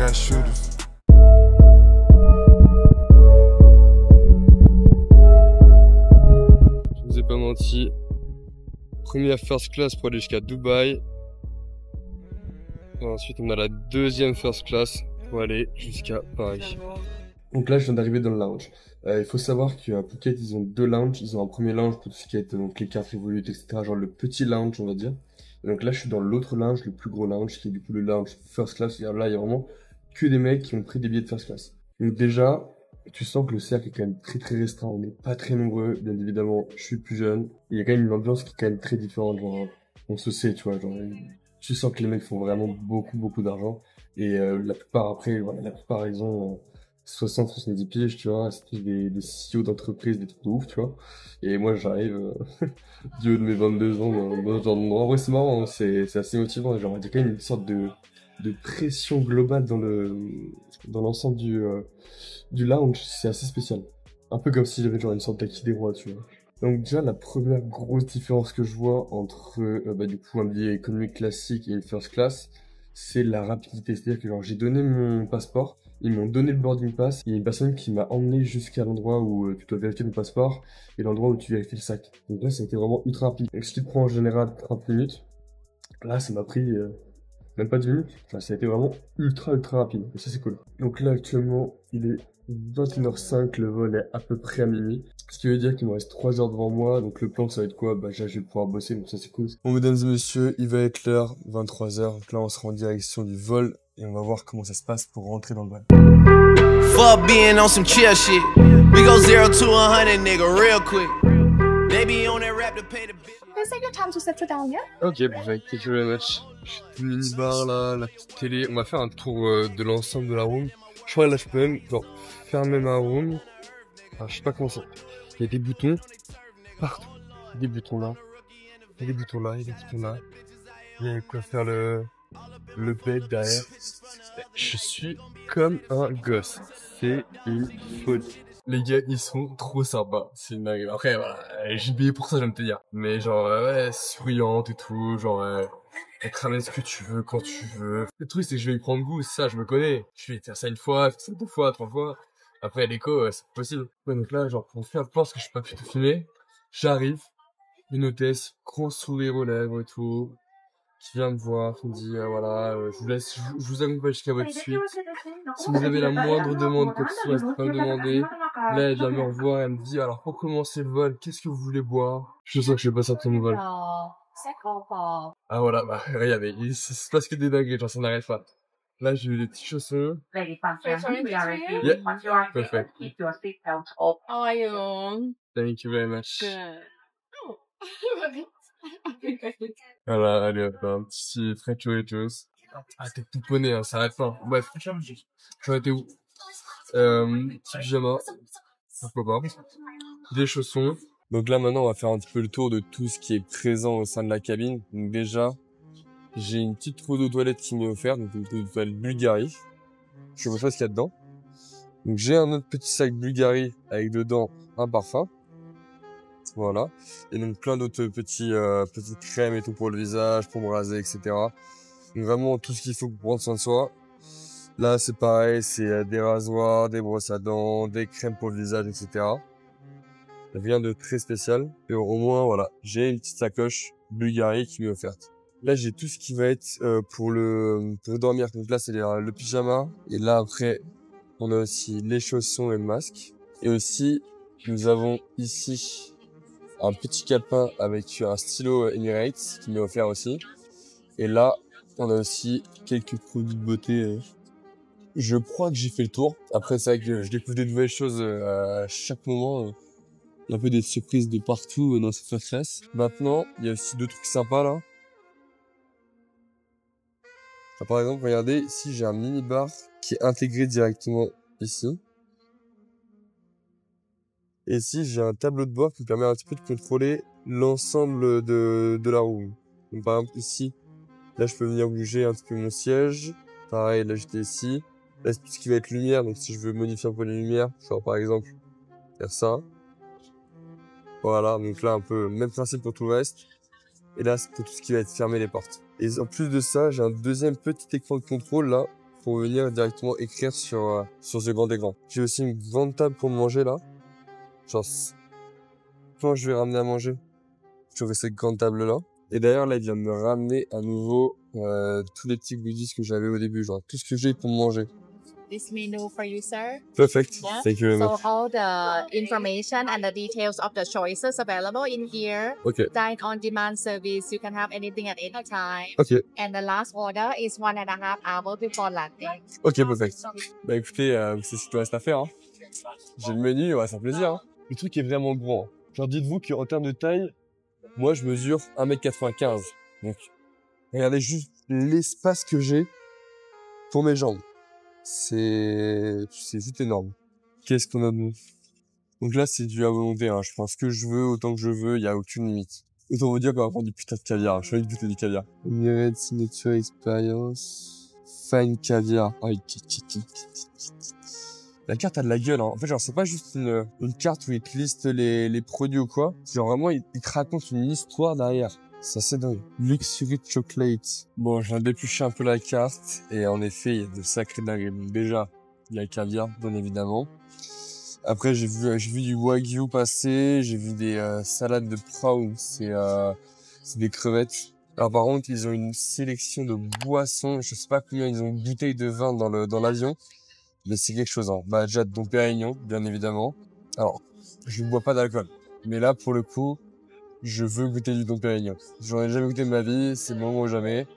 mass shooters. Je vous ai pas menti. Première first class pour aller jusqu'à Dubaï. Et ensuite, on a la deuxième first class pour aller jusqu'à Paris. Donc là, je viens d'arriver dans le lounge. Il faut savoir qu'à Phuket, ils ont deux lounges. Ils ont un premier lounge pour tout ce qui est donc les cartes Revolut, etc. Genre le petit lounge, on va dire. Et donc là, je suis dans l'autre lounge, le plus gros lounge, qui est du coup le lounge first class. Et là, il y a vraiment que des mecs qui ont pris des billets de first class. Donc déjà, tu sens que le cercle est quand même très très restreint. On n'est pas très nombreux, bien évidemment. Je suis plus jeune. Il y a quand même une ambiance qui est quand même très différente. Genre, on se sait, tu vois. Genre, tu sens que les mecs font vraiment beaucoup d'argent. Et la plupart après, voilà, la plupart ils ont 60-70 piges, tu vois. C'est des CEO d'entreprise, des trucs de ouf, tu vois. Et moi, j'arrive du haut de mes 22 ans dans ce genre d'endroit. En vrai, c'est marrant, hein, c'est assez motivant. Genre, il y a quand même une sorte de pression globale dans l'ensemble du lounge. C'est assez spécial. Un peu comme si j'avais genre une sorte d'acquis des rois, tu vois. Donc déjà, la première grosse différence que je vois entre du coup un billet économique classique et first class, c'est la rapidité. C'est-à-dire que genre j'ai donné mon passeport, ils m'ont donné le boarding pass, il y a une personne qui m'a emmené jusqu'à l'endroit où tu dois vérifier ton passeport et l'endroit où tu vérifies le sac. Donc là, ça a été vraiment ultra rapide. Donc ce qui te prend en général 30 minutes, là, ça m'a pris même pas 10 minutes. Enfin, ça a été vraiment ultra rapide. Et ça, c'est cool. Donc là, actuellement, il est 21h05, le vol est à peu près à minuit. Ce qui veut dire qu'il me reste 3 heures devant moi. Donc le plan, ça va être quoi? Bah, déjà, je vais pouvoir bosser, donc ça, c'est cool. Bon, mesdames et messieurs, il va être l'heure, 23h. Donc là, on sera en direction du vol et on va voir comment ça se passe pour rentrer dans le vol. Fuck being on some chill shit. We go 0 to 100, nigga, real quick. They be on that rap to pay the bill. Is it your time to settle down yet? Ok, perfect. Thank you very much. J'ai une mini-bar là, la petite télé. On va faire un tour de l'ensemble de la room. Je crois que là, je peux même genre, fermer ma room. Enfin, je sais pas comment ça. Il y a des boutons partout. Des boutons là. Il y a des boutons là, il y a des boutons là. Il y a quoi faire le bed derrière. Je suis comme un gosse. C'est une folie. Les gars, ils sont trop sympas. C'est une dinguerie. Après, voilà, j'ai payé pour ça, j'aime te dire. Mais genre, ouais, souriante et tout, genre, elle te ramène ce que tu veux, quand tu veux. Le truc, c'est que je vais y prendre goût, ça, je me connais. Je vais faire ça une fois, faire ça 2 fois, 3 fois. Après, l'écho, c'est pas possible. Ouais, donc là, genre, pour faire un plan, parce que je peux pas tout filmer, j'arrive, une hôtesse, gros sourire aux lèvres et tout, qui vient me voir, qui me dit, voilà, je vous accompagne jusqu'à votre suite. Si vous avez la moindre demande, quoi que ce soit, n'hésitez pas à me demander. Là, elle vient me revoir, elle me dit, alors pour commencer le vol, qu'est-ce que vous voulez boire? Je sens que je vais pas sortir mon vol. Ah voilà, bah regardez, il se passe que des dingueries, genre ça n'arrête pas. Là, j'ai eu des petits chaussons. Yeah, perfect. How are you? Thank you very much. Good. Voilà, allez hop, un petit French Doritos. Ah, t'es pouponné, hein, ça arrête pas. Bref, j'en étais où? Petit pyjama, pourquoi pas. Des chaussons. Donc là, maintenant, on va faire un petit peu le tour de tout ce qui est présent au sein de la cabine. Donc déjà, j'ai une petite trousse de toilette qui m'est offerte, donc une trousse de toilette Bulgari. Je sais pas ce qu'il y a dedans. Donc j'ai un autre petit sac Bulgari avec dedans un parfum. Voilà. Et donc plein d'autres petites crèmes et tout pour le visage, pour me raser, etc. Donc vraiment tout ce qu'il faut pour prendre soin de soi. Là c'est pareil, c'est des rasoirs, des brosses à dents, des crèmes pour le visage, etc. Rien de très spécial. Et au moins voilà, j'ai une petite sacoche Bulgari qui m'est offerte. Là j'ai tout ce qui va être pour dormir. Donc là c'est le pyjama. Et là après on a aussi les chaussons et le masque. Et aussi nous avons ici un petit calepin avec un stylo Emirates qui m'est offert aussi. Et là, on a aussi quelques produits de beauté. Je crois que j'ai fait le tour. Après, c'est vrai que je découvre des nouvelles choses à chaque moment. Il y a un peu des surprises de partout dans cette first class. Maintenant, il y a aussi deux trucs sympas là. Là, par exemple, regardez, ici j'ai un mini bar qui est intégré directement ici. Et ici, j'ai un tableau de bord qui me permet un petit peu de contrôler l'ensemble de la room. Donc, par exemple, ici, là, je peux venir bouger un petit peu mon siège. Pareil, là, j'étais ici. Là, c'est tout ce qui va être lumière. Donc, si je veux modifier un peu les lumières, je vais, par exemple, faire ça. Voilà. Donc là, un peu même principe pour tout le reste. Et là, c'est pour tout ce qui va être fermer les portes. Et en plus de ça, j'ai un deuxième petit écran de contrôle, là, pour venir directement écrire sur ce grand écran. J'ai aussi une grande table pour manger là. Genre, quand je vais ramener à manger, j'aurai cette grande table là. Et d'ailleurs là, il vient de me ramener à nouveau tous les petits goodies que j'avais au début, genre tout ce que j'ai pour manger. This menu for you, sir. Perfect. Yeah. Thank you very So much. all the information and the details of the choices available in here. Okay. Dine on demand service. You can have anything at any time. Ok. And the last order is 1.5 hours before landing. Ok, perfect. Bah écoutez, c'est ce qu'il te reste à faire. Hein. J'ai le menu, on va se faire plaisir. Hein. Le truc est vraiment grand. Hein. Genre dites-vous qu'en termes de taille, moi je mesure 1m95. Donc regardez juste l'espace que j'ai pour mes jambes. C'est juste énorme. Qu'est-ce qu'on a de bon? Donc là, c'est du à volonté, hein. Je prends ce que je veux, autant que je veux, il y a aucune limite. Autant vous dire qu'on va prendre du putain de caviar. Je vais goûter du caviar. Myriad Signature Experience. Fine caviar. Oh, la carte a de la gueule, hein. En fait, genre, c'est pas juste une carte où il te liste les produits ou quoi. Genre, vraiment, il te raconte une histoire derrière. Ça, c'est dingue. Luxury Chocolate. Bon, j'ai dépluché un peu la carte. Et en effet, il y a de sacrés dingueries. Donc déjà, il y a le caviar, bien évidemment. Après, j'ai vu du wagyu passer. J'ai vu des salades de prawn. C'est des crevettes. Alors, par contre, ils ont une sélection de boissons. Je sais pas combien ils ont une bouteille de vin dans l'avion. Mais c'est quelque chose, hein. Bah, déjà, Dom Pérignon, bien évidemment. Alors, je ne bois pas d'alcool. Mais là, pour le coup, je veux goûter du Dom Pérignon. J'en ai jamais goûté de ma vie, c'est le moment ou jamais.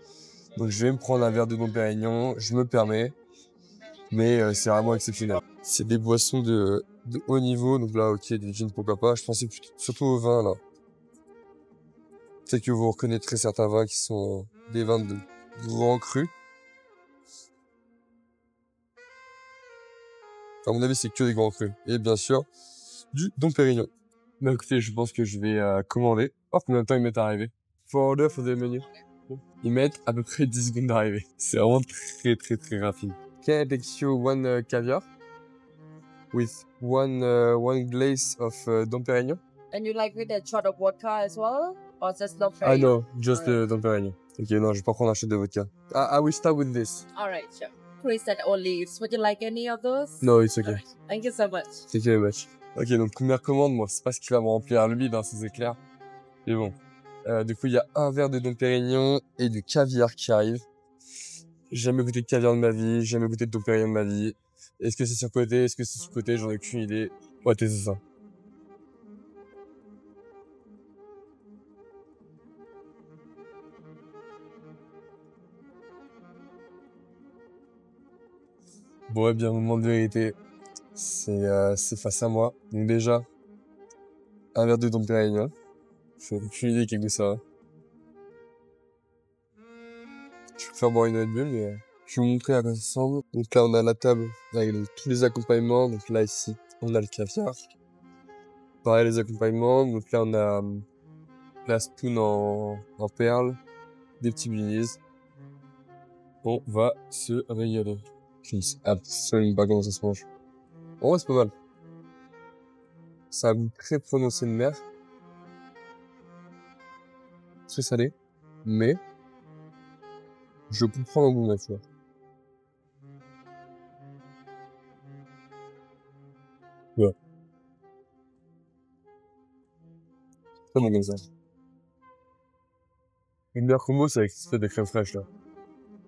Donc je vais me prendre un verre de Dom Pérignon, je me permets. Mais c'est vraiment exceptionnel. C'est des boissons de haut niveau, donc là, ok, des gins, pourquoi pas. Je pensais surtout au vin, là. Peut-être que vous reconnaîtrez certains vins qui sont des vins de grands crus. À mon avis, c'est que des grands crus. Et bien sûr, du Dom Pérignon. Bah écoutez, je pense que je vais commander. Oh, combien de temps ils mettent à arriver? For order for the menu. Ils mettent à peu près 10 secondes d'arriver. C'est vraiment très très très rapide. Can I take you one caviar? With one glaze of Dom Pérignon? And you like with a shot of vodka as well? Or just Dom Ah Pérignon? no, just Dom Pérignon. Ok, non, je vais pas prendre un shot de vodka. I will start with this. Alright, sure. Chris said olives. Would you like any of those? No, it's okay. Alright. Thank you so much. Thank you very much. Ok, donc première commande, moi, c'est pas ce qui va me remplir le bide, hein, ça c'est clair. Mais bon. Du coup, il y a un verre de Dom Pérignon et du caviar qui arrive. J'ai jamais goûté de caviar de ma vie, j'ai jamais goûté de Dom Pérignon de ma vie. Est-ce que c'est surcoté, est-ce que c'est sous-coté, j'en ai aucune idée. Ouais, c'est ça. Bon, ouais, bien, moment de vérité. C'est face à moi. Donc déjà, un verre de Dom Pérignon. J'ai aucune idée quel goût ça a. Je préfère boire une Red Bull, mais je vais vous montrer à quoi ça ressemble. Donc là, on a la table avec donc, tous les accompagnements. Donc là, ici, on a le caviar. Pareil, les accompagnements. Donc là, on a la spoon en perles, des petits blinis. On va se régaler. Je ne sais absolument pas comment ça se mange. En vrai, c'est pas mal. Ça a un goût très prononcé de mer. Très salé. Mais, je comprends le goût de la fois. Ouais. Très bon comme ça. Une meilleure combo, c'est avec cette espèce de crème fraîche, là.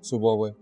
C'est bon, ouais.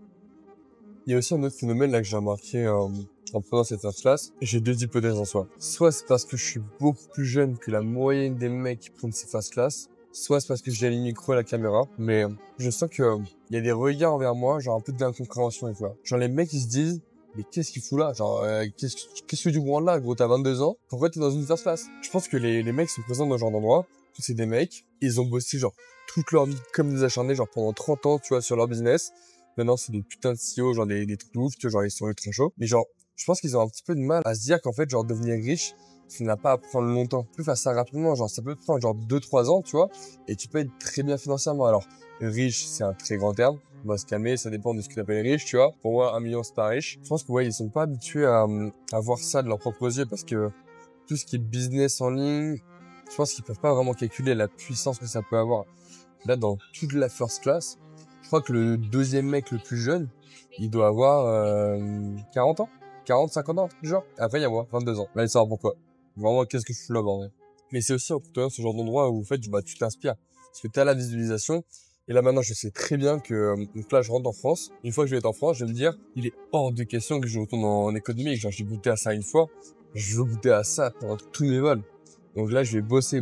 Il y a aussi un autre phénomène, là, que j'ai remarqué, en prenant cette first class. J'ai deux hypothèses en soi. Soit c'est parce que je suis beaucoup plus jeune que la moyenne des mecs qui prennent ces first class. Soit c'est parce que j'ai le micro et la caméra. Mais, je sens que, il y a des regards envers moi, genre un peu d'incompréhension et quoi. Genre les mecs, ils se disent, mais qu'est-ce qu'il fout là? Genre, qu'est-ce que tu branles là, gros? T'as 22 ans. Pourquoi t'es dans une first class? Je pense que les mecs sont présents dans ce genre d'endroit. C'est des mecs, ils ont bossé genre toute leur vie comme des acharnés, genre pendant 30 ans, tu vois, sur leur business. Maintenant, c'est des putains de CEO, genre des trucs de ouf, tu vois, genre ils sont ultra chauds. Mais genre, je pense qu'ils ont un petit peu de mal à se dire qu'en fait, genre devenir riche, ça n'a pas à prendre longtemps. Tu peux faire ça rapidement, genre ça peut prendre genre 2-3 ans, tu vois, et tu peux être très bien financièrement. Alors, riche, c'est un très grand terme. On va se calmer, ça dépend de ce que tu appelles riche, tu vois. Pour moi, 1 million, c'est pas riche. Je pense que ouais, ils sont pas habitués à voir ça de leurs propres yeux parce que tout ce qui est business en ligne, je pense qu'ils peuvent pas vraiment calculer la puissance que ça peut avoir. Là, dans toute la first class, Je crois que le deuxième mec le plus jeune, il doit avoir 40 ans, 40, 50 ans, genre. Après, il y a moi, 22 ans. Allez savoir pourquoi. Vraiment, qu'est-ce que je suis là, bordel. Mais c'est aussi en côtoyant ce genre d'endroit où, en fait, bah, tu t'inspires. Parce que t'as la visualisation. Et là, maintenant, je sais très bien que, donc là, je rentre en France. Une fois que je vais être en France, je vais me dire, il est hors de question que je retourne en économie. Genre, j'ai goûté à ça une fois. Je veux goûter à ça pendant tous mes vols. Donc là, je vais bosser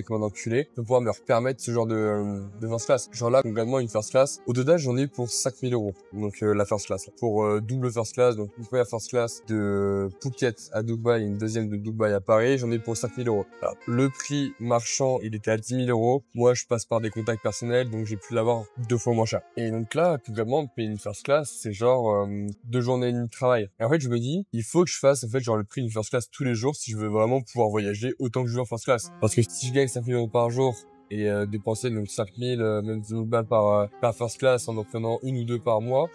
comme un enculé pour pouvoir me permettre ce genre de first class. Genre là, concrètement, une first class. Au total, j'en ai eu pour 5000 €. Donc la first class. Là. Pour double first class, donc une première first class de Phuket à Dubaï, une deuxième de Dubaï à Paris, j'en ai eu pour 5000 €. Alors, le prix marchand, il était à 10 000 €. Moi, je passe par des contacts personnels, donc j'ai pu l'avoir 2 fois moins cher. Et donc là, concrètement, payer une first class, c'est genre 2 journées et demie de travail. Et en fait, je me dis, il faut que je fasse en fait genre le prix d'une first class tous les jours si je veux vraiment pouvoir voyager autant que je veux en first class. Parce que si je gagne 5 000 € par jour et dépenser donc 5 000, même 10 000 balles par first class en prenant une ou deux par mois,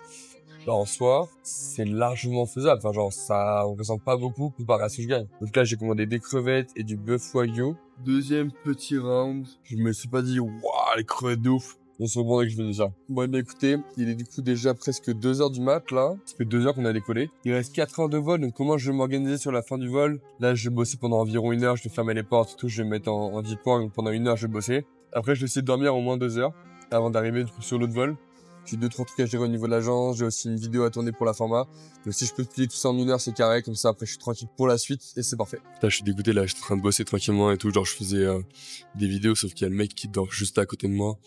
bah en soi, c'est largement faisable. Enfin genre, ça représente pas beaucoup comparé à ce que je gagne. Donc là, j'ai commandé des crevettes et du bœuf wagyu. Deuxième petit round. Je me suis pas dit, waouh, les crevettes de ouf. On se rebondait que je faisais ça. Bon, bah écoutez, il est du coup déjà presque 2 heures du mat, là. Ça fait 2 heures qu'on a décollé. Il reste 4 heures de vol, donc comment je vais m'organiser sur la fin du vol? Là, je vais bosser pendant environ 1 heure, je vais fermer les portes, tout, je vais me mettre en deep work, donc pendant 1 heure, je vais bosser. Après, je vais essayer de dormir au moins 2 heures avant d'arriver sur l'autre vol. J'ai 2-3 trucs à gérer au niveau de l'agence, j'ai aussi une vidéo à tourner pour la format. Donc si je peux plier tout ça en 1 heure, c'est carré, comme ça après je suis tranquille pour la suite et c'est parfait. Là je suis dégoûté, là je suis en train de bosser tranquillement et tout, genre je faisais des vidéos sauf qu'il y a le mec qui dort juste à côté de moi.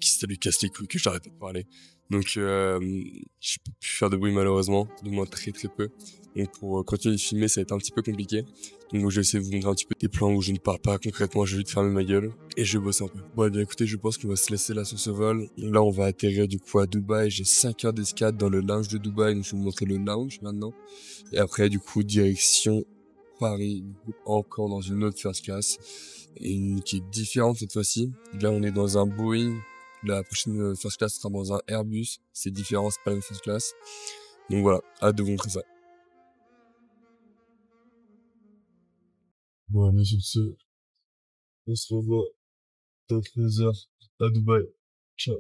Ça lui casse les couilles que j'arrête de parler. Donc je peux plus faire de bruit malheureusement, du moins très peu. Donc pour continuer de filmer ça va être un petit peu compliqué. Donc je vais essayer de vous montrer un petit peu des plans où je ne parle pas concrètement, je vais juste fermer ma gueule et je vais bosser un peu. Bon bien écoutez, je pense qu'on va se laisser là sur ce vol. Là on va atterrir du coup à Dubaï, j'ai 5 heures d'escale dans le lounge de Dubaï, donc je vais vous montrer le lounge maintenant. Et après du coup direction Paris, encore dans une autre first class, et une qui est différente cette fois-ci. Là on est dans un Boeing. La prochaine first class sera dans un Airbus. C'est différent, c'est pas la même first class. Donc voilà, hâte de vous montrer ça. Bon, mais sur ce, on se revoit dans 13 heures à Dubaï. Ciao.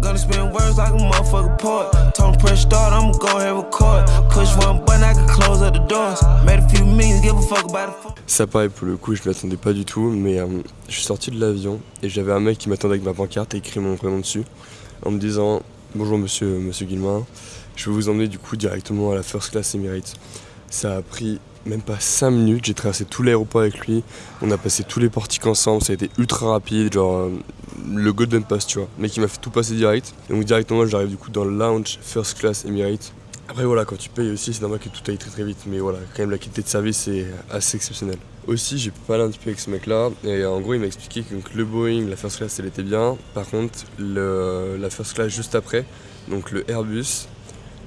Gonna spin words like a motherfucking poet. Tone press start, I'ma go ahead and record. Push one button, I can close up the doors. Made a few millions, give a fuck about it. Ça pareil pour le coup, je m'attendais pas du tout, mais je suis sorti de l'avion et j'avais un mec qui m'attendait avec ma pancarte et écrit mon prénom dessus, en me disant bonjour monsieur Guillemin, je vais vous emmener du coup directement à la first class Emirates. Ça a pris même pas 5 minutes, j'ai traversé tout l'aéroport avec lui, on a passé tous les portiques ensemble, ça a été ultra rapide, genre le Golden Pass tu vois, mais qui m'a fait tout passer direct. Et donc directement j'arrive du coup dans le lounge First Class Emirates. Après voilà, quand tu payes aussi c'est normal que tout aille très vite, mais voilà, quand même la qualité de service est assez exceptionnelle. Aussi j'ai pu parler un petit peu avec ce mec là, et en gros il m'a expliqué que donc, le Boeing, la First Class elle était bien, par contre la First Class juste après, donc le Airbus,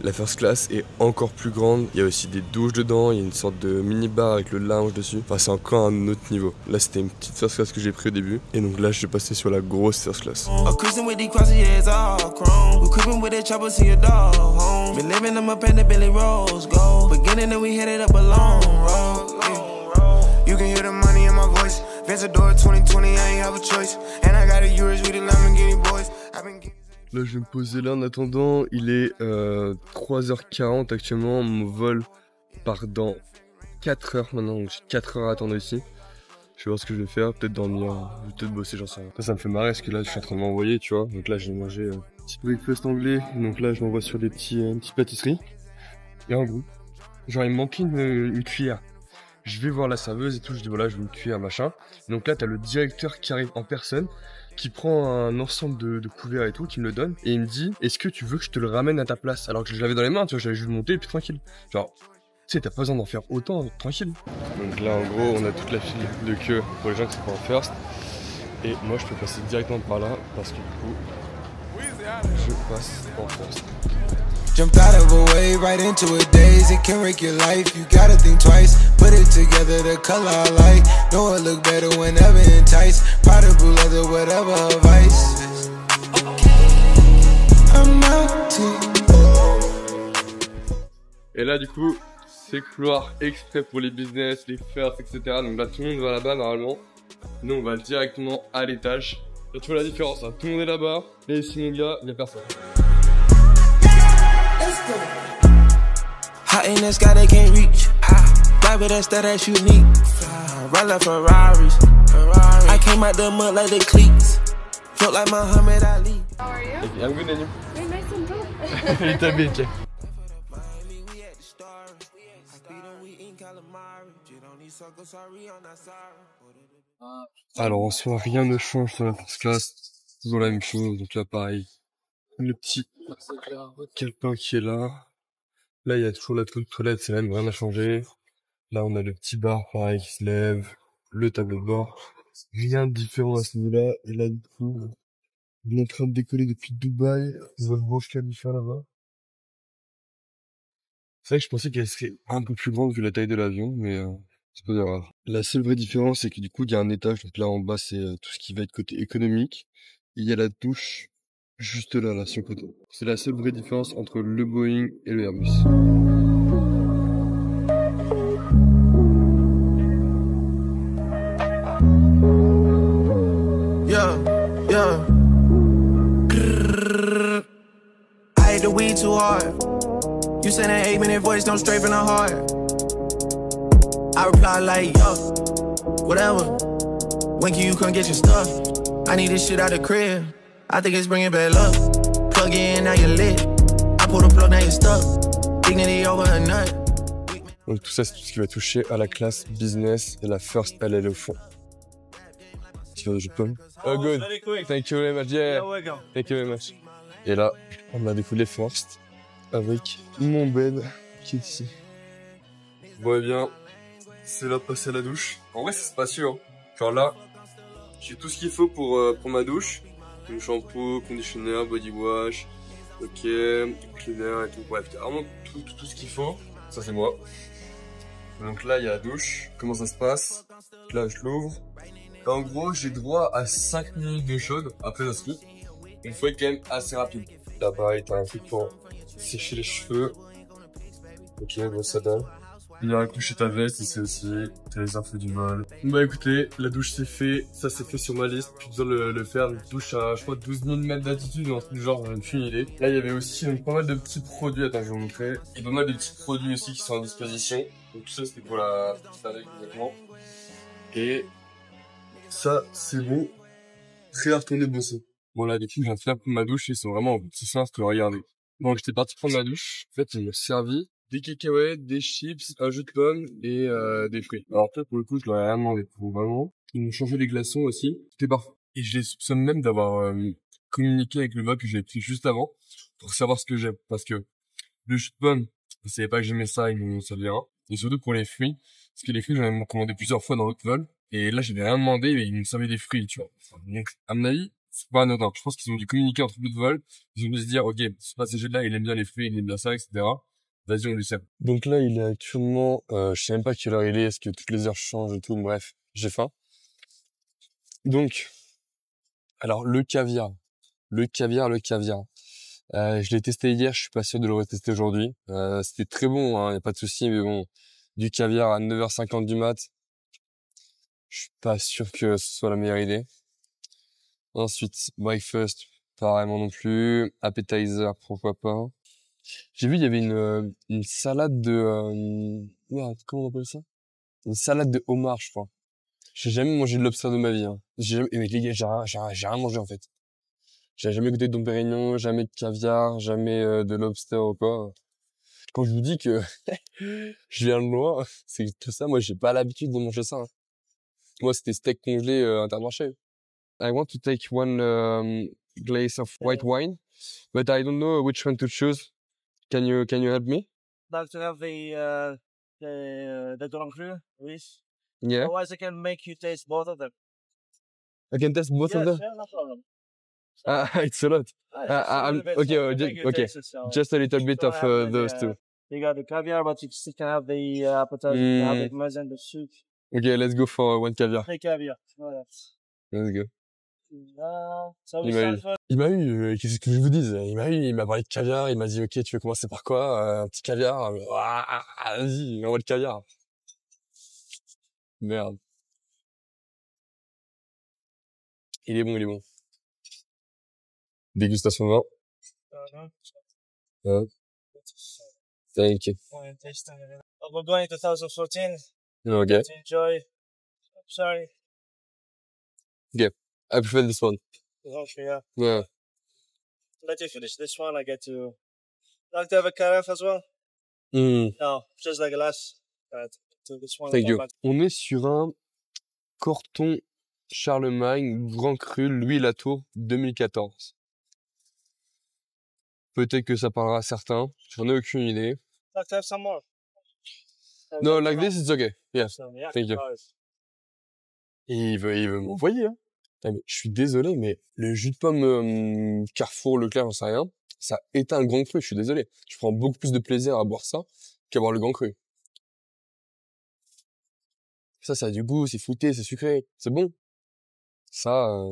la first class est encore plus grande, il y a aussi des douches dedans, il y a une sorte de mini-bar avec le lounge dessus, enfin c'est encore un autre niveau. Là c'était une petite first class que j'ai pris au début, et donc là je vais passer sur la grosse first class. Là je vais me poser là en attendant, il est 3h40 actuellement, mon vol part dans 4 heures maintenant, donc j'ai 4 heures à attendre ici. Je vais voir ce que je vais faire, peut-être dormir, peut-être bosser, j'en sais rien. Ça me fait marrer parce que là je suis en train de m'envoyer, tu vois, donc là j'ai mangé un petit breakfast anglais, donc là je m'envoie sur des petites pâtisseries. Et en gros, genre il me manquait une cuillère. Je vais voir la serveuse et tout, je dis voilà je veux une cuillère machin. Donc là t'as le directeur qui arrive en personne, qui prend un ensemble de couverts et tout, qui me le donne, et il me dit est-ce que tu veux que je te le ramène à ta place? Alors que je l'avais dans les mains, tu vois, j'avais juste monté et puis tranquille. Genre, tu sais, t'as pas besoin d'en faire autant, tranquille. Donc là, en gros, on a toute la file de queue pour les gens qui sont pas en first, et moi je peux passer directement par là, parce que du coup, je passe en first. Jumped out of a wave right into a daze. It can wreck your life. You gotta think twice. Put it together, the color I like. Know it look better whenever enticed. Powder blue leather, whatever advice. I'm out to. Et là, du coup, c'est couloir exprès pour les business, les firsts, etc. Donc là, tout le monde va là-bas normalement. Nous, on va directement à l'étage. Et tu vois la différence, hein. Tout le monde est là-bas, et ici mon gars, il y a personne. Hot in the sky, they can't reach. Fly with that stuff that's unique. Ride like Ferraris. I came out the mud like the cleats. Felt like Muhammad Ali. How are you? I'm good, and you? Very nice and good. Little bit, okay. Miami, we at the star. I feed them, we eat calamari. Shit on these suckers, sorry, I'm not sorry. Alors en soi, rien ne change sur la first class. Toujours la même chose, donc là pareil. Le petit calepin qui est là. Là, il y a toujours la toilette, c'est la même, rien n'a changé. Là, on a le petit bar, pareil, qui se lève. Le tableau de bord. Rien de différent à ce niveau-là. Et là, du coup, on est en train de décoller depuis Dubaï. On voit le Burj Khalifa là-bas. C'est vrai que je pensais qu'elle serait un peu plus grande vu la taille de l'avion, mais c'est pas grave. La seule vraie différence, c'est que du coup, il y a un étage. Donc là, en bas, c'est tout ce qui va être côté économique. Et il y a la douche juste là, sur le côté. C'est la seule vraie différence entre le Boeing et le Airbus. Yeah. I hate the weed too hard. You send an 8-minute voice, don't straight from the heart. I reply like, yo, whatever. When can you come get your stuff? I need this shit out the crib. I think it's bringing bad luck. Plug in, now you're lit. I pull the plug, now you're stuck. Dignity over a nut. Donc tout ça, c'est tout ce qui va toucher à la classe business et la first, elle est au fond. Tu veux, je peux? Oh, good. Thank you very much. Yeah. Thank you very much. Et là, on a décollé first avec mon bed qui est ici. Bon, eh bien, c'est là de passer à la douche. En vrai, c'est spacieux, hein. Genre là, j'ai tout ce qu'il faut pour ma douche. Donc, shampoo, conditioner, body wash, ok, cleaner et tout. Bref, vraiment tout ce qu'il faut. Ça, c'est moi. Donc là, il y a la douche. Comment ça se passe? Là, je l'ouvre. En gros, j'ai droit à 5 minutes d'eau chaude. Après, ça se coupe. Il faut être quand même assez rapide. Là-bas, t'as un truc pour sécher les cheveux. Ok, bon, ça donne. Il y a un coucher ta veste ici aussi. T'as les infos du vol. Bah écoutez, la douche c'est fait. Ça c'est fait sur ma liste. Plus besoin de le faire. Une douche à, je crois, 12 000 mètres d'altitude. Ou un truc du genre, j'en ai aucune idée. Là, il y avait aussi pas mal de petits produits. Attends, je vais vous montrer. Il y a pas mal de petits produits aussi qui sont à disposition. Donc tout ça, c'était pour la avec complètement. Et ça, c'est bon. Prêt à retourner bosser. Bon là, du coup, je viens de faire ma douche. Ils sont vraiment en petit sens que regardez. Donc j'étais parti prendre ma douche. En fait, ils m'ont servi des cacahuètes, des chips, un jus de pomme et des fruits. Alors peut-être pour le coup, je leur ai rien demandé pour vraiment. Ils m'ont changé les glaçons aussi. C'était parfait. Et je les soupçonne même d'avoir communiqué avec le vol que j'avais pris juste avant pour savoir ce que j'aime. Parce que le jus de pomme, je savais pas que j'aimais ça, ils m'ont servi un. Et surtout pour les fruits, parce que les fruits, j'en ai commandé plusieurs fois dans l'autre vol. Et là, j'avais rien demandé, mais ils m'ont servi des fruits, tu vois. Enfin, à mon avis, c'est pas anodin. Je pense qu'ils ont dû communiquer entre l'autre vol. Ils ont dû se dire, ok, ce passager-là, il aime bien les fruits, il aime bien ça, etc. Vas-y, on lui sert. Donc là, il est actuellement, je sais même pas quelle heure il est, est-ce que toutes les heures changent et tout, bref, j'ai faim. Donc, alors, le caviar. Je l'ai testé hier, je suis pas sûr de le retester aujourd'hui. C'était très bon, hein, y a pas de souci, mais bon, du caviar à 9h50 du mat, je suis pas sûr que ce soit la meilleure idée. Ensuite, breakfast, pareillement non plus. Appetizer, pourquoi pas. J'ai vu, il y avait une salade de... merde, comment on appelle ça? Une salade de homard, je crois. J'ai jamais mangé de lobster de ma vie. Hein. Mais les gars, j'ai rien mangé en fait. J'ai jamais goûté de Dom Pérignon, jamais de caviar, jamais de lobster ou quoi. Quand je vous dis que je viens de loin, c'est tout ça. Moi, j'ai pas l'habitude de manger ça. Hein. Moi, c'était steak congelé Intermarché. I want to take one glass of white wine, but I don't know which one to choose. Can you help me? Like to have the Grand Cru, please. Yeah. Otherwise, I can make you taste both of them. I can taste both of them. Yeah, no problem. It's a lot. Okay. Just a little bit of those two. You got the caviar, but you still can have the appetizer, you can have the meze and the soup. Okay, let's go for one caviar. Hey, caviar. Voilà. Let's go. Ça vous sert? Il m'a eu, qu'est-ce que je vous dise? Il m'a parlé de caviar, il m'a dit, ok, tu veux commencer par quoi? Un petit caviar? Vas-y, envoie le caviar. Merde. Il est bon. Dégustation vin. Thank you. We're going to 2014 Okay. to enjoy. Sorry. I prefer this one. Okay, yeah. Yeah. Let you finish this one. I get to. Like to have a carafe as well? Mm, No, just like a glass. To this one. thank you. On est sur un Corton Charlemagne Grand Cru Louis Latour 2014. Peut-être que ça parlera à certains. J'en ai aucune idée. Like to have some more. No, like this, it's okay. Yeah. So, yeah. Thank you. Et il veut m'envoyer, hein. Putain, mais je suis désolé, mais le jus de pomme Carrefour, Leclerc, j'en sais rien, ça éteint le Grand Cru, je suis désolé. Je prends beaucoup plus de plaisir à boire ça qu'à boire le Grand Cru. Ça a du goût, c'est fruité, c'est sucré, c'est bon. Ça,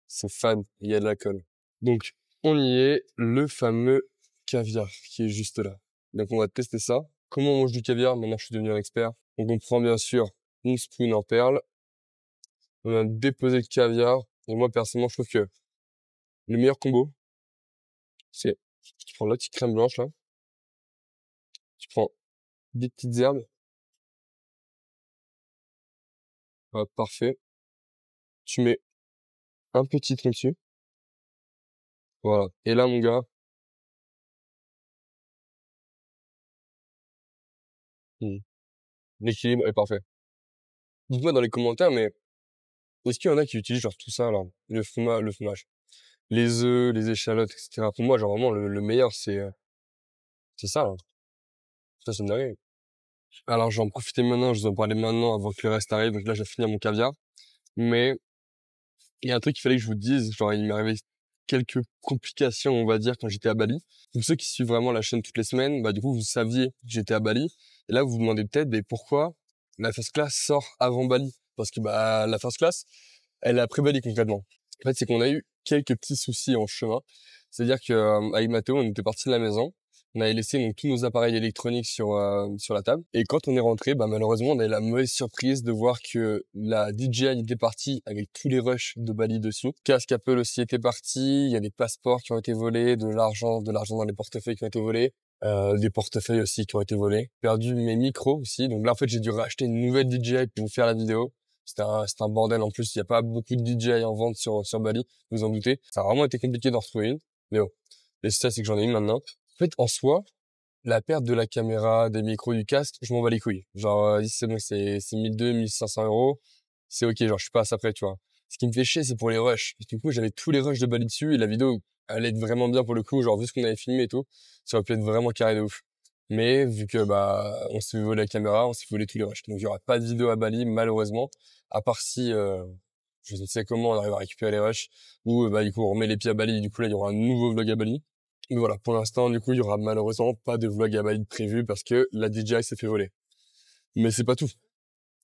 c'est fan, il y a de l'alcool. Donc, on y est, le fameux caviar qui est juste là. Donc, on va tester ça. Comment on mange du caviar? Maintenant, je suis devenu un expert. Donc, on prend bien sûr une spoon en perles. On a déposé le caviar. Et moi, personnellement, je trouve que le meilleur combo, c'est, tu prends la petite crème blanche, là. Tu prends des petites herbes. Voilà, parfait. Tu mets un petit tronc dessus. Voilà. Et là, mon gars, l'équilibre est parfait. Dites-moi dans les commentaires, mais est-ce qu'il y en a qui utilisent genre tout ça, là? Le fromage, les œufs, les échalotes, etc. Pour moi, genre vraiment, le meilleur, c'est ça, là. Ça, c'est une dinguerie. Alors, je vais en profiter maintenant, je vais en parler maintenant avant que le reste arrive. Donc là, je vais finir mon caviar. Mais, il y a un truc qu'il fallait que je vous dise. Genre, il m'est arrivé quelques complications, on va dire, quand j'étais à Bali. Pour ceux qui suivent vraiment la chaîne toutes les semaines, bah, du coup, vous saviez que j'étais à Bali. Et là, vous vous demandez peut-être, mais pourquoi la first class sort avant Bali? Parce que, bah, la first class, elle est après Bali, concrètement. En fait, c'est qu'on a eu quelques petits soucis en chemin. C'est-à-dire que, avec Mathéo, on était parti de la maison. On avait laissé donc tous nos appareils électroniques sur la table. Et quand on est rentré, bah malheureusement, on a eu la mauvaise surprise de voir que la DJI était partie avec tous les rushs de Bali dessus. Casque Apple aussi était parti. Il y a des passeports qui ont été volés, de l'argent dans les portefeuilles qui ont été volés, des portefeuilles aussi qui ont été volés. Perdu mes micros aussi. Donc là, en fait, j'ai dû racheter une nouvelle DJI pour vous faire la vidéo. C'était un bordel en plus. Il n'y a pas beaucoup de DJI en vente sur Bali, vous en doutez. Ça a vraiment été compliqué d'en retrouver une. Mais bon, l'essentiel c'est que j'en ai une maintenant. En fait, en soi, la perte de la caméra, des micros, du casque, je m'en bats les couilles. Genre, c'est bon, c'est 1200, 1500 euros. C'est ok, genre, je suis pas à ça près, tu vois. Ce qui me fait chier, c'est pour les rushs. Du coup, j'avais tous les rushs de Bali dessus et la vidéo allait être vraiment bien pour le coup. Genre, vu ce qu'on avait filmé et tout, ça aurait pu être vraiment carré de ouf. Mais, vu que, bah, on s'est fait voler la caméra, on s'est fait voler tous les rushs. Donc, il y aura pas de vidéo à Bali, malheureusement. À part si, je ne sais comment on arrive à récupérer les rushs. Ou, bah, du coup, on remet les pieds à Bali. Du coup, là, il y aura un nouveau vlog à Bali. Mais voilà, pour l'instant, du coup, il y aura malheureusement pas de vlog à Bali prévu parce que la DJI s'est fait voler. Mais c'est pas tout.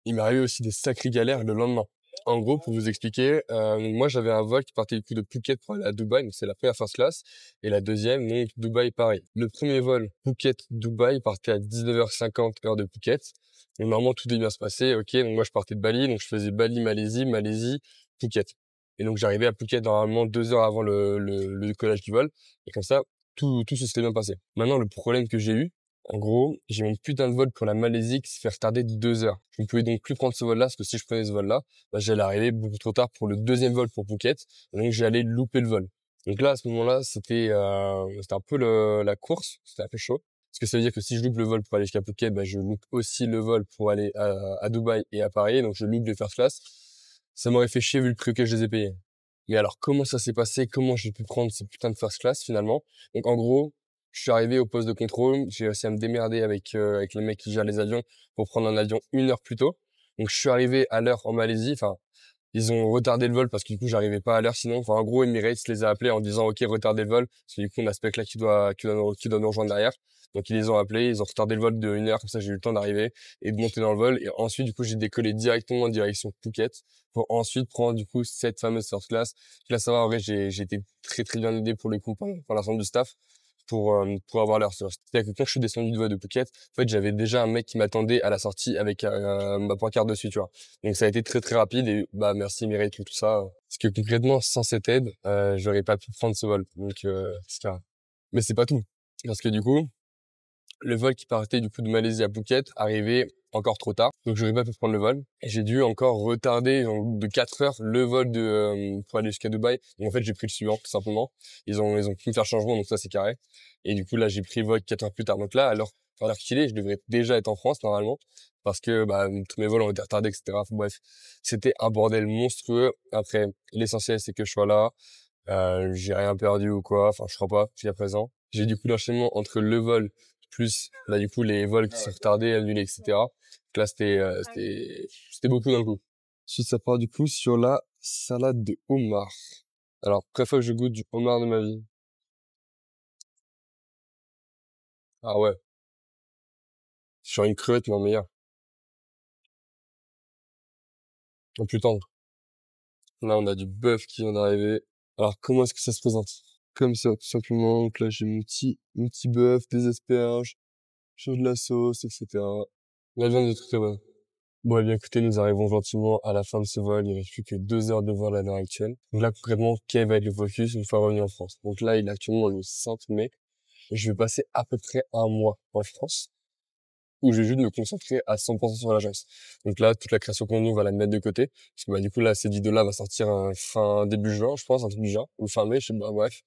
Il m'est arrivé aussi des sacrées galères le lendemain. En gros, pour vous expliquer, moi j'avais un vol qui partait du coup de Phuket pour aller à Dubaï, donc c'est la première first class, et la deuxième, donc Dubaï Paris. Le premier vol Phuket-Dubaï partait à 19h50 heure de Phuket. Donc normalement tout devait bien se passer, ok, donc moi je partais de Bali, donc je faisais Bali-Malaisie, Malaisie-Phuket. Et donc j'arrivais à Phuket normalement 2 heures avant le décollage du vol, et comme ça, tout se serait bien passé. Maintenant, le problème que j'ai eu, en gros, j'ai mon putain de vol pour la Malaisie qui s'est fait retarder de 2 heures. Je ne pouvais donc plus prendre ce vol-là, parce que si je prenais ce vol-là, bah, j'allais arriver beaucoup trop tard pour le deuxième vol pour Phuket, et donc j'allais louper le vol. Donc là, à ce moment-là, c'était un peu la course, c'était un peu chaud. Parce que ça veut dire que si je loupe le vol pour aller jusqu'à Phuket, bah, je loupe aussi le vol pour aller à Dubaï et à Paris, donc je loupe les first class. Ça m'aurait fait chier vu le prix auquel je les ai payés. Mais alors, comment ça s'est passé? Comment j'ai pu prendre ces putains de first class, finalement? Donc, en gros, je suis arrivé au poste de contrôle, j'ai réussi à me démerder avec les mecs qui gèrent les avions pour prendre un avion 1 heure plus tôt. Donc, je suis arrivé à l'heure en Malaisie. Enfin, ils ont retardé le vol parce que du coup, j'arrivais pas à l'heure sinon. Enfin, en gros, Emirates les a appelés en disant, OK, retardez le vol. Parce que du coup, on a ce mec-là qui doit nous rejoindre derrière. Donc, ils les ont appelés, ils ont retardé le vol de 1 heure. Comme ça, j'ai eu le temps d'arriver et de monter dans le vol. Et ensuite, du coup, j'ai décollé directement en direction Phuket pour ensuite prendre, du coup, cette fameuse first class. Puis là, ça va, en vrai, j'ai été très, très bien aidé pour le coup par l'ensemble du staff. pour avoir l'heure. C'est-à-dire que quand je suis descendu de vol de Phuket, en fait, j'avais déjà un mec qui m'attendait à la sortie avec ma pancarte dessus, tu vois. Donc ça a été très très rapide et bah merci Mireille tout ça. Parce que concrètement, sans cette aide, j'aurais pas pu prendre ce vol. Donc c'est ça. Mais c'est pas tout, parce que du coup, le vol qui partait du coup de Malaisie à Phuket arrivait encore trop tard, donc j'aurais pas pu prendre le vol et j'ai dû encore retarder de 4 heures le vol pour aller jusqu'à Dubaï. Donc en fait j'ai pris le suivant tout simplement. Ils ont pu me faire changement, donc ça c'est carré. Et du coup là j'ai pris le vol 4 heures plus tard. Donc là à l'heure qu'il est, je devrais déjà être en France normalement parce que bah tous mes vols ont été retardés, etc. Enfin, bref, c'était un bordel monstrueux. Après l'essentiel c'est que je sois là. J'ai rien perdu ou quoi, enfin je crois pas jusqu'à présent. J'ai du coup l'enchaînement entre le vol plus là du coup les vols qui sont retardés, annulés, etc. Donc là c'était beaucoup d'un coup. Ensuite ça part du coup sur la salade de homard. Alors première fois que je goûte du homard de ma vie. Ah ouais, sur une crevette mais en meilleur, en plus tendre. Là on a du bœuf qui vient d'arriver. Alors comment est-ce que ça se présente? Comme ça tout simplement. Donc là j'ai mon petit bœuf, des asperges, sur de la sauce, etc. La viande est très bonne. Bon, eh bien, écoutez, nous arrivons gentiment à la fin de ce vol. Il ne reste plus que 2 heures de vol à l'heure actuelle. Donc là, concrètement, quel va être le focus une fois revenu en France? Donc là, il est actuellement le 5 mai. Et je vais passer à peu près un mois en France, où je vais juste me concentrer à 100% sur l'agence. Donc là, toute la création contenu, on va la mettre de côté. Parce que, bah, du coup, là, cette vidéo-là va sortir début juin, je pense, un truc du genre. Ou fin mai, je sais pas, bref.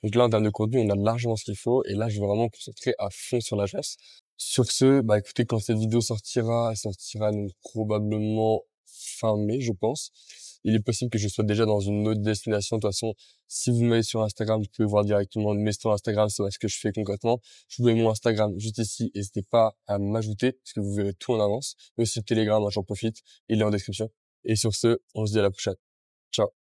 Donc là, en termes de contenu, on a largement ce qu'il faut. Et là, je vais vraiment me concentrer à fond sur l'agence. Sur ce, bah écoutez, quand cette vidéo sortira, elle sortira donc probablement fin mai, je pense. Il est possible que je sois déjà dans une autre destination. De toute façon, si vous m'avez sur Instagram, vous pouvez voir directement mes stories Instagram, c'est ce que je fais concrètement. Je vous mets mon Instagram juste ici. N'hésitez pas à m'ajouter, parce que vous verrez tout en avance. Mais aussi le Telegram, j'en profite. Il est en description. Et sur ce, on se dit à la prochaine. Ciao.